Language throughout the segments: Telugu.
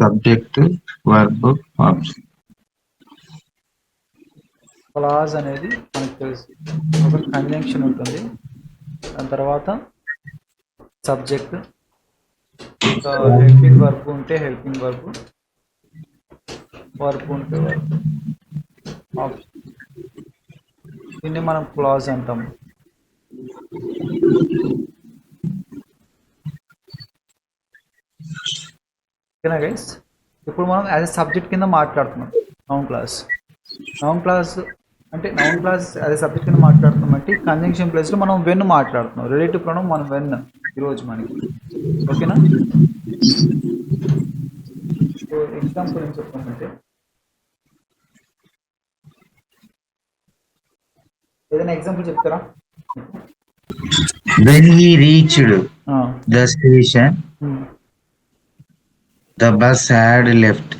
Subject verb object. క్లాజ్ అనేది మనకు తెలుసు, ఒక కంజంక్షన్ ఉంటుంది, దాని తర్వాత సబ్జెక్ట్, ఇంకా హెల్పింగ్ వర్బ్ ఉంటే హెల్పింగ్ వర్బ్, వర్బ్ ఉంటే వర్బ్, ఆబ్జెక్ట్. దీన్ని మనం క్లాజ్ అంటాం. ఓకేనా గైస్? ఇప్పుడు మనం యాజ్ ఎ సబ్జెక్ట్ కింద మాట్లాడుతున్నాం. నౌన్ క్లాస్ అంటే noun clause as a subject కింద మాట్లాడుతున్నాం అంటే కంజంక్షన్ ప్లేస్లో మనం వెన్ మాట్లాడుతున్నాం. రిలేటివ్ ప్రొనౌన్ మనం వెన్ ఈరోజు మనకి. ఓకేనా? సో ఎగ్జాంపుల్ ఏం చెప్తామంటే, ఏదైనా ఎగ్జాంపుల్ చెప్తారా? When he reached the station, the bus had left.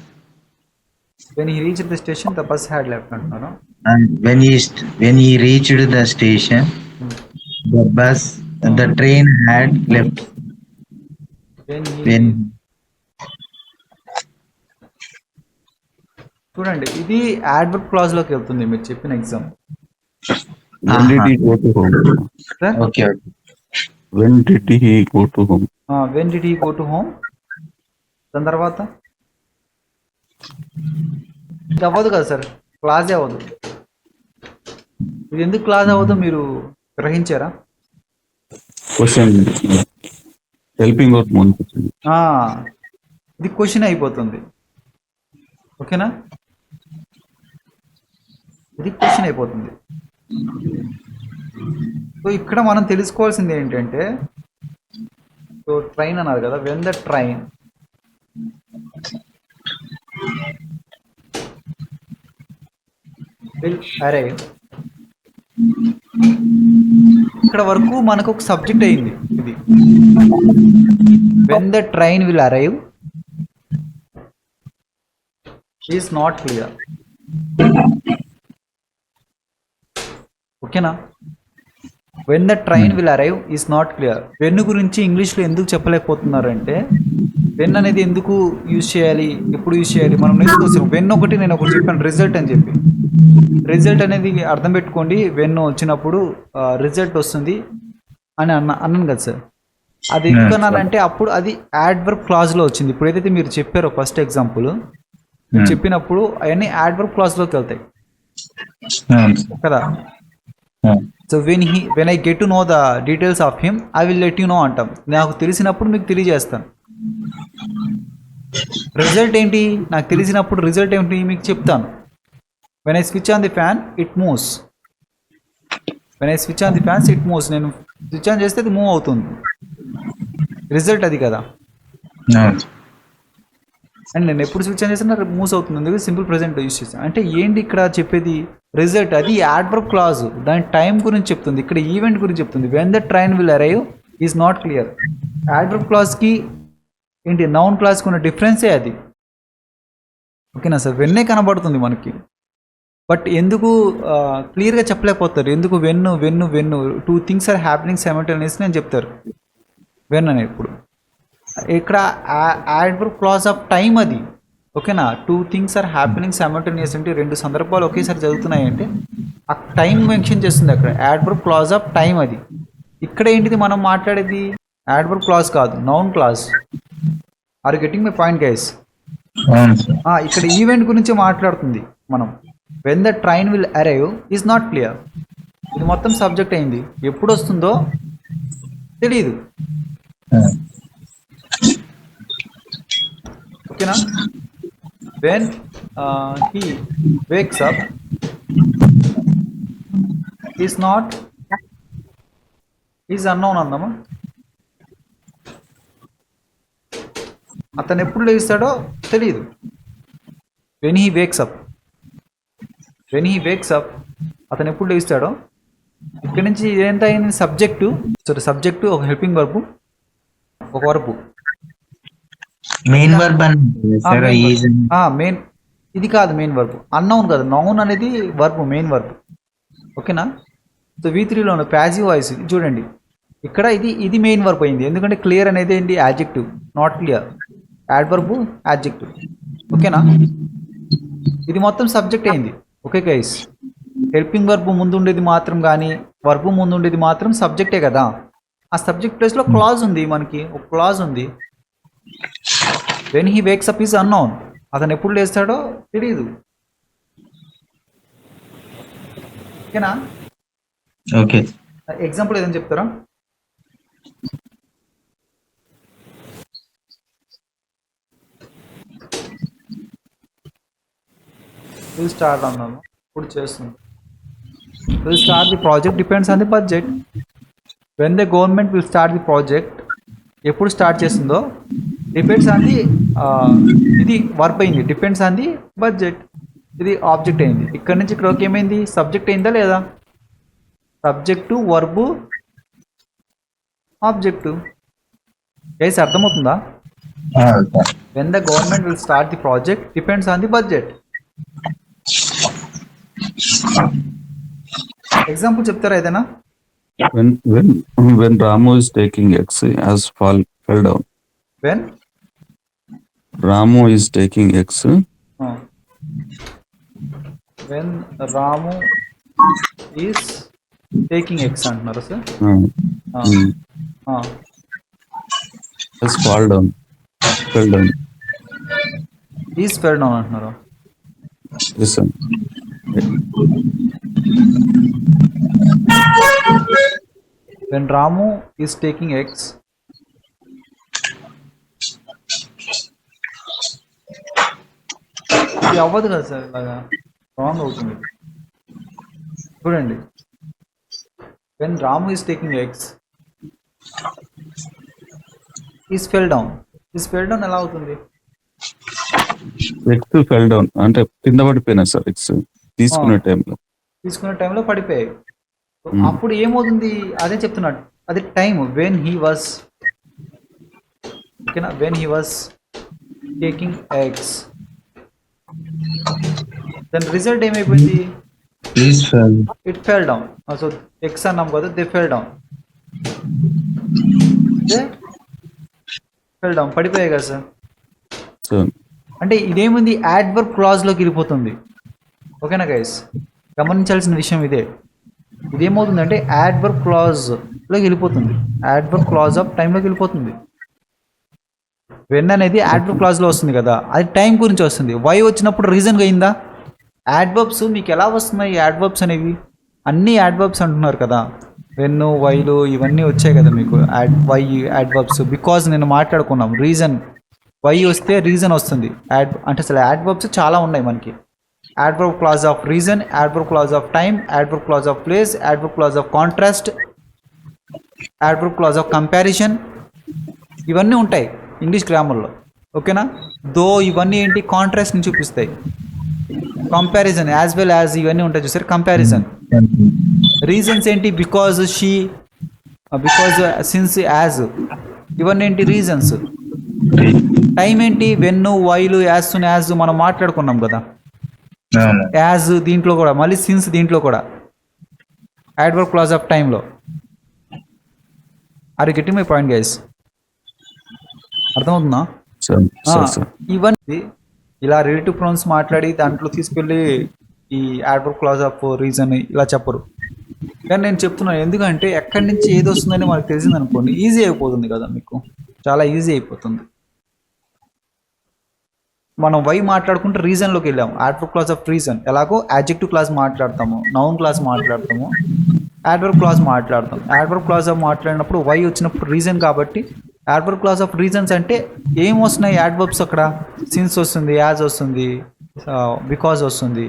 When he reached the station, the bus had left అంటున్నారా? And when he reached the station, the train had left. చూడండి, ఇది యాడ్వర్బ్ క్లాజ్ లోకి వెళ్తుంది మీరు చెప్పిన example. When did he go to home? Okay. When did he go to home? When did he go to home? దాని తర్వాత ఇది అవ్వదు కదా సార్, క్లాజే అవ్వదు. ఇది ఎందుకు క్లాజ్ అవ్వదు మీరు గ్రహించారా? Question. Helping out one question. ఇది క్వశ్చన్ అయిపోతుంది. ఓకేనా? ఇది క్వశ్చన్ అయిపోతుంది. సో ఇక్కడ మనం తెలుసుకోవాల్సింది ఏంటంటే, సో ట్రైన్ అన్నారు కదా, when the train will arrive. ఇక్కడ వరకు మనకు ఒక సబ్జెక్ట్ అయింది ఇది. When the train will arrive is not clear. ఓకేనా? When the train will arrive is not clear. When గురించి ఇంగ్లీష్లో ఎందుకు చెప్పలేకపోతున్నారు అంటే, వెన్ అనేది ఎందుకు యూజ్ చేయాలి, ఎప్పుడు యూజ్ చేయాలి మనం నేర్చుకోవచ్చు. వెన్ ఒకటి నేను ఒకటి చెప్పాను, రిజల్ట్ అని చెప్పి. రిజల్ట్ అనేది అర్థం పెట్టుకోండి, వెన్ వచ్చినప్పుడు రిజల్ట్ వస్తుంది అని అన్నాను కదా సార్. అది ఎందుకు అన్నానంటే, అప్పుడు అది యాడ్వర్బ్ క్లాజ్లో వచ్చింది. ఇప్పుడు ఏదైతే మీరు చెప్పారో ఫస్ట్ ఎగ్జాంపుల్ చెప్పినప్పుడు అవన్నీ యాడ్వర్బ్ క్లాజ్లోకి వెళ్తాయి కదా. So when I get to know the details of him I will let you know అంటాం. నాకు తెలిసినప్పుడు మీకు తెలియజేస్తాను. రిజల్ట్ ఏంటి, నాకు తెలిసినప్పుడు రిజల్ట్ ఏంటి మీకు చెప్తాను. When I switch on the fan it moves. When I switch on the fans it moves. నేను స్విచ్ ఆన్ చేస్తే అది మూవ్ అవుతుంది. రిజల్ట్ అది కదా. అండ్ నేను ఎప్పుడు స్విచ్ ఆన్ చేసినా మూవ్స్ అవుతుంది, అందుకే సింపుల్ ప్రెజెంట్ యూజ్ చేస్తాను. అంటే ఏంటి ఇక్కడ చెప్పేది, రిజల్ట్ అది యాడ్వర్బ్ క్లాజ్, దాని టైం గురించి చెప్తుంది. ఇక్కడ ఈవెంట్ గురించి చెప్తుంది. When the train will arrive is not clear. Adverb క్లాజ్కి ఏంటి నౌన్ క్లాజ్కి ఉన్న డిఫరెన్సే అది. ఓకేనా సార్? వెన్నే కనబడుతుంది మనకి, బట్ ఎందుకు క్లియర్గా చెప్పలేకపోతారు. ఎందుకు when when when two things are happening simultaneously అని చెప్తారు వెన్ అని. ఇప్పుడు ఇక్కడ యాడ్వర్బ్ క్లాజ్ ఆఫ్ టైం అది. ఓకేనా? Two things are happening simultaneous అంటే రెండు సందర్భాలు ఒకేసారి జరుగుతున్నాయి అంటే ఆ టైం మెన్షన్ చేస్తుంది అక్కడ. యాడ్వర్బ్ క్లాజ్ ఆఫ్ టైం అది. ఇక్కడ ఏంటిది మనం మాట్లాడేది, యాడ్వర్బ్ క్లాజ్ కాదు, noun clause. Are getting my point guys? ఇక్కడ ఈవెంట్ గురించి మాట్లాడుతుంది మనం. When the train will arrive is not clear. ఇది మొత్తం సబ్జెక్ట్ అయింది, ఎప్పుడు వస్తుందో తెలియదు. ఓకేనా? When he wakes up is not, is unknown అందామా. అతను ఎప్పుడు లేస్తాడో తెలియదు. When he wakes up, when he wakes up అతను ఎప్పుడు లేస్తాడో. ఇక్కడ నుంచి ఎంత అయింది, సబ్జెక్టు. సరే, సబ్జెక్టు ఒక హెల్పింగ్ వర్బ్, ఒక వర్బ్. మెయిన్ వర్బ్ మెయిన్ ఇది కాదు, మెయిన్ వర్బ్ అన్నౌన్ కాదు. నౌన్ అనేది వర్బ్, మెయిన్ వర్బ్. ఓకేనా? సో V3లోను ప్యాసివ్ వాయిస్ చూడండి, ఇక్కడ ఇది మెయిన్ వర్బ్ అయింది. ఎందుకంటే క్లియర్ అనేది ఏంటి, adjective. Not clear adverb, adjective. ఓకేనా? ఇది మొత్తం సబ్జెక్ట్ అయింది. ఓకే గైస్, హెల్పింగ్ వర్బ్ ముందు ఉండేది మాత్రం కానీ వర్బ్ ముందు ఉండేది మాత్రం సబ్జెక్టే కదా. ఆ సబ్జెక్ట్ ప్లేస్లో క్లాజ్ ఉంది, మనకి ఒక క్లాజ్ ఉంది. When he wakes up is unknown, అతను ఎప్పుడు లేస్తాడో తెలియదు. ఓకేనా? ఓకే. ఎగ్జాంపుల్ ఏదైనా చెప్తారా? విల్ స్టార్ట్ అన్నాను, ఇప్పుడు చేస్తుంది. Will start the project depends on the budget. When the government will start the project, ఎప్పుడు స్టార్ట్ చేస్తుందో డిపెండ్స్ ఆన్ ది, ఇది వర్బ్ అయింది, డిపెండ్స్ ఆన్ ది బడ్జెట్. ఇది ఆబ్జెక్ట్ అయింది. ఇక్కడ నుంచి ఇక్కడ ఏమైంది, సబ్జెక్ట్ అయిందా లేదా? Subject, verb, object. గైస్ అర్థమవుతుందా? When the government will start the project depends on the budget. Example చెప్తారా ఏదైనా? When Ramu is taking X has fell down. When Ramu is taking X. When Ramu is taking X అంటున్నారు sir. Has fell down. Is fell down అంటున్నారు. Listen. When Ramu is taking X, ఇది అవ్వదు కదా సార్, ఇలాగా రాంగ్ అవుతుంది. చూడండి, when Ramu is taking X, is fell down. Is fell down ఎలా అవుతుంది? X fell down అంటే కింద పడిపోయినా సార్. X తీసుకునే టైంలో పడిపోయాయి. అప్పుడు ఏమవుతుంది, అదే చెప్తున్నాడు, అదే టైం. వెన్ హీ వాజ్, ఓకేనా, when he was taking eggs, దాని రిజల్ట్ ఏమైపోయింది? It fell down. So eggs అన్నాం కదా, they fell down. Fell down పడిపోయాయి కదా సార్. అంటే ఇదేముంది, యాడ్వర్బ్ క్లాజ్లోకి వెళ్ళిపోతుంది. ఓకేనా గైస్, గమనించాల్సిన విషయం ఇదే. ఇదేమవుతుందంటే యాడ్వర్బ్ క్లాజ్లోకి వెళ్ళిపోతుంది, యాడ్వర్బ్ క్లాజ్ ఆఫ్ టైంలోకి వెళ్ళిపోతుంది. వెన్ అనేది యాడ్వర్బ్ క్లాజ్లో వస్తుంది కదా, అది టైం గురించి వస్తుంది. వై వచ్చినప్పుడు రీజన్గా అయిందా? యాడ్వర్బ్స్ మీకు ఎలా వస్తున్నాయి? యాడ్వర్బ్స్ అనేవి అన్ని యాడ్వర్బ్స్ అంటున్నారు కదా, వెన్, వైలు ఇవన్నీ వచ్చాయి కదా మీకు. వై యాడ్వర్బ్స్, బికాజ్ నేను మాట్లాడుకున్నాం. రీజన్, వై వస్తే రీజన్ వస్తుంది. అంటే అసలు యాడ్వర్బ్స్ చాలా ఉన్నాయి మనకి. adverb clause of reason, adverb clause of time, adverb clause of place, adverb clause of contrast, adverb clause of comparison, ఇవన్నీ ఉంటాయి ఇంగ్లీష్ గ్రామర్లో. ఓకేనా? దో ఇవన్నీ ఏంటి, కాంట్రాస్ట్ని చూపిస్తాయి. కంపారిజన్ యాజ్ వెల్ యాజ్ ఇవన్నీ ఉంటాయి చూసారు, కంపారిజన్. రీజన్స్ ఏంటి, because, she, because, since, as, ఇవన్నీ ఏంటి రీజన్స్. టైం ఏంటి, వెన్ను, వైలు, యాజ్, సున్, యాజ్ మనం మాట్లాడుకున్నాం కదా. యాజ్ దీంట్లో కూడా, మళ్ళీ సిన్స్ దీంట్లో కూడా, యాడ్వర్బ్ క్లాజ్ ఆఫ్ టైంలో. Are you getting my point guys? అర్థమవుతుందా? ఇవన్నీ ఇలా రిలేటివ్ ప్రొనౌన్స్ మాట్లాడి దాంట్లో తీసుకెళ్ళి ఈ యాడ్వర్బ్ క్లాజ్ ఆఫ్ రీజన్ ఇలా చెప్పరు. కానీ నేను చెప్తున్నాను ఎందుకంటే ఎక్కడి నుంచి ఏది వస్తుందని మనకు తెలిసింది అనుకోండి, ఈజీ అయిపోతుంది కదా, మీకు చాలా ఈజీ అయిపోతుంది. మనం వై మాట్లాడుకుంటే రీజన్లోకి వెళ్ళాము. యాడ్వర్బ్ క్లాజ్ ఆఫ్ రీజన్ ఎలాగో యాడ్జెక్టివ్ క్లాజ్ మాట్లాడతాము, నౌన్ క్లాజ్ మాట్లాడతాము, యాడ్వర్బ్ క్లాజ్ మాట్లాడతాం. యాడ్వర్బ్ క్లాజ్ ఆఫ్ మాట్లాడినప్పుడు వై వచ్చినప్పుడు రీజన్ కాబట్టి యాడ్వర్బ్ క్లాజ్ ఆఫ్ రీజన్స్ అంటే ఏం వస్తున్నాయి యాడ్వర్బ్స్ అక్కడ, సిన్స్ వస్తుంది, యాజ్ వస్తుంది, బికాజ్ వస్తుంది,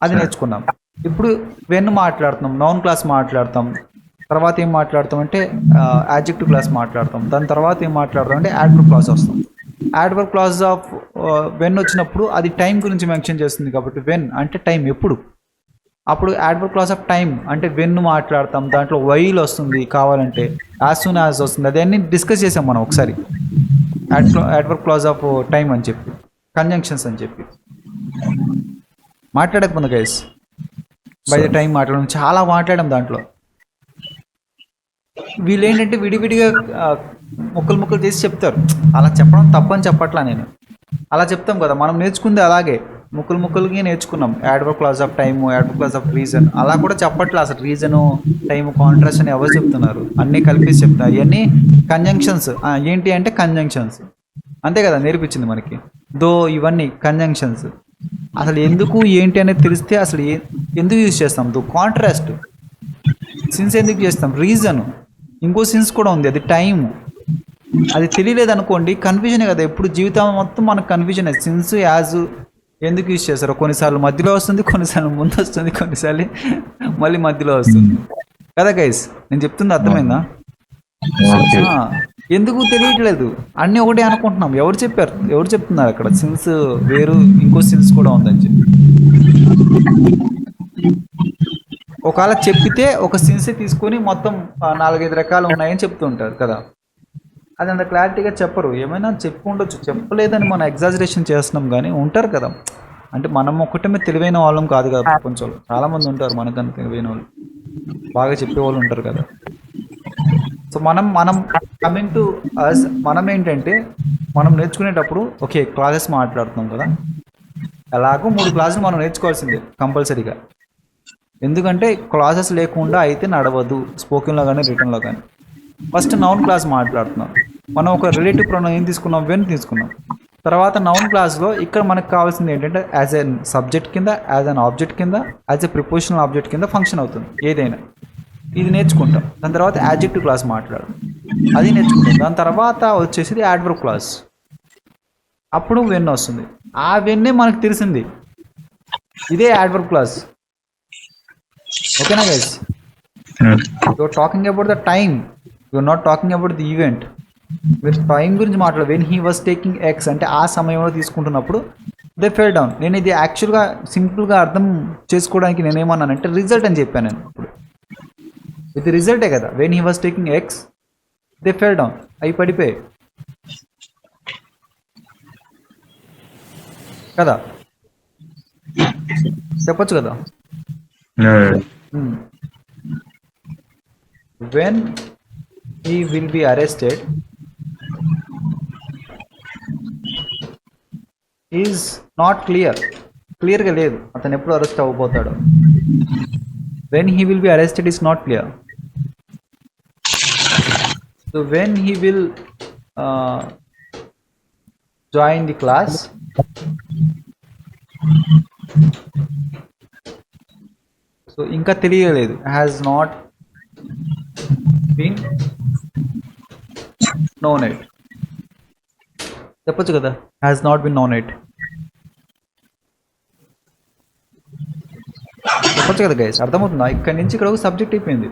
అది నేర్చుకున్నాం. ఇప్పుడు వెన్ మాట్లాడుతున్నాం, నౌన్ క్లాస్ మాట్లాడతాం, తర్వాత ఏం మాట్లాడతాం అంటే యాడ్జెక్టివ్ క్లాస్ మాట్లాడతాం, దాని తర్వాత ఏం మాట్లాడతాం అంటే యాడ్వర్బ్ క్లాజ్ వస్తాం. యాడ్వర్బ్ క్లాజ్ ఆఫ్ వెన్ వచ్చినప్పుడు అది టైం గురించి మెన్షన్ చేస్తుంది కాబట్టి వెన్ అంటే టైం, ఎప్పుడు. అప్పుడు యాడ్వర్బ్ క్లాజ్ ఆఫ్ టైం అంటే వెన్ మాట్లాడతాం, దాంట్లో వైల్ వస్తుంది కావాలంటే, యాజ్ సూన్ యాజ్ వస్తుంది. అదన్నీ డిస్కస్ చేసాం మనం ఒకసారి, యాడ్వర్బ్ క్లాజ్ ఆఫ్ టైం అని చెప్పి, కంజంక్షన్స్ అని చెప్పి మాట్లాడకపోయింది గైస్. బై ద టైం మాట్లాడడం చాలా మాట్లాడాం దాంట్లో. వీళ్ళు ఏంటంటే విడివిడిగా ముక్కలు ముక్కలు చేసి చెప్తారు. అలా చెప్పడం తప్పని చెప్పట్లా నేను, అలా చెప్తాం కదా మనం నేర్చుకుంది అలాగే ముక్కలు ముక్కలుగా నేర్చుకున్నాం. Adverb clause of time, adverb clause of reason, అలా కూడా చెప్పట్లే అసలు. రీజను, టైము, కాంట్రాస్ట్ అని ఎవరు చెప్తున్నారు? అన్నీ కలిపేసి చెప్తారు. ఇవన్నీ కంజంక్షన్స్. ఏంటి అంటే కంజంక్షన్స్, అంతే కదా నేర్పించింది మనకి. దో ఇవన్నీ కంజంక్షన్స్. అసలు ఎందుకు ఏంటి అనేది తెలిస్తే అసలు ఎందుకు యూజ్ చేస్తాం? దో కాంట్రాస్ట్. సిన్స్ ఎందుకు చేస్తాం? రీజన్. ఇంకో సిన్స్ కూడా ఉంది, అది టైము. అది తెలియలేదు అనుకోండి కన్ఫ్యూజనే కదా. ఎప్పుడు జీవితం మొత్తం మనకు కన్ఫ్యూజన్. సిన్స్ యాజ్ ఎందుకు యూజ్ చేస్తారు? కొన్నిసార్లు మధ్యలో వస్తుంది, కొన్నిసార్లు ముందు వస్తుంది, కొన్నిసార్లు మళ్ళీ మధ్యలో వస్తుంది కదా గైస్. నేను చెప్తుంది అర్థమైందా? ఎందుకు తెలియట్లేదు, అన్నీ ఒకటే అనుకుంటున్నాం. ఎవరు చెప్పారు? ఎవరు చెప్తున్నారు అక్కడ సిన్స్ వేరు ఇంకో సిన్స్ కూడా ఉందని చెప్పి? ఒకవేళ చెప్పితే ఒక సిన్సే తీసుకొని మొత్తం 4-5 రకాలు ఉన్నాయని చెప్తూ ఉంటారు కదా. అది అంత క్లారిటీగా చెప్పరు. ఏమైనా చెప్పుకుండొచ్చు, చెప్పలేదని మనం ఎగ్జాజరేషన్ చేస్తున్నాం కానీ ఉంటారు కదా. అంటే మనం ఒక్కటే తెలివైన వాళ్ళం కాదు కదా ప్రపంచంలో. చాలామంది ఉంటారు మనకన్నా తెలివైన వాళ్ళు, బాగా చెప్పేవాళ్ళు ఉంటారు కదా. సో మనం కమింగ్ టు అస్, మనం ఏంటంటే మనం నేర్చుకునేటప్పుడు ఓకే క్లాసెస్ మాట్లాడుతున్నాం కదా, ఎలాగో 3 క్లాసులు మనం నేర్చుకోవాల్సిందే కంపల్సరీగా. ఎందుకంటే క్లాసెస్ లేకుండా అయితే నడవదు, స్పోకెన్లో కానీ రిటర్న్లో కానీ. ఫస్ట్ నౌన్ క్లాస్ మాట్లాడుతున్నాం మనం. ఒక రిలేటివ్ ప్రొనౌన్ ఏం తీసుకున్నాం? వెన్ తీసుకున్నాం. తర్వాత నౌన్ క్లాస్లో ఇక్కడ మనకు కావాల్సింది ఏంటంటే యాజ్ ఎన్ సబ్జెక్ట్ కింద, యాజ్ అన్ ఆబ్జెక్ట్ కింద, యాజ్ ఎ ప్రిపోజిషనల్ ఆబ్జెక్ట్ కింద ఫంక్షన్ అవుతుంది ఏదైనా. ఇది నేర్చుకుంటాం. దాని తర్వాత యాడ్జెక్టివ్ క్లాస్ మాట్లాడు, అది నేర్చుకుంటాం. దాని తర్వాత వచ్చేసి యాడ్వర్బ్ క్లాస్, అప్పుడు వెన్ వస్తుంది. ఆ వెన్నే మనకు తెలిసింది, ఇదే యాడ్వర్బ్ క్లాస్. ఓకేనా guys? You're talking about the time, you're not talking about the event. మీరు టైం గురించి మాట్లాడు. When he was taking x అంటే ఆ సమయంలో తీసుకుంటున్నప్పుడు దే ఫెల్ డౌన్. నేను ఇది యాక్చువల్గా సింపుల్గా అర్థం చేసుకోవడానికి నేనేమన్నానంటే రిజల్ట్ అని చెప్పాను నేను. ఇప్పుడు ఇది రిజల్టే కదా. When he was taking X they fell down, అవి పడిపోయాయి కదా, చెప్పొచ్చు కదా. When he will be arrested is not క్లియర్గా లేదు అతను ఎప్పుడు arrest అవ్వబోతాడు. when he will be arrested is not clear. so when he will join the class, so ఇంకా తెలియలేదు, has not been known it. చెప్పొచ్చు కదా, has not been known it. చెప్పొచ్చు కదా గైస్. అర్థమవుతుందా? ఇక్కడి నుంచి ఇక్కడ ఒక సబ్జెక్ట్ అయిపోయింది.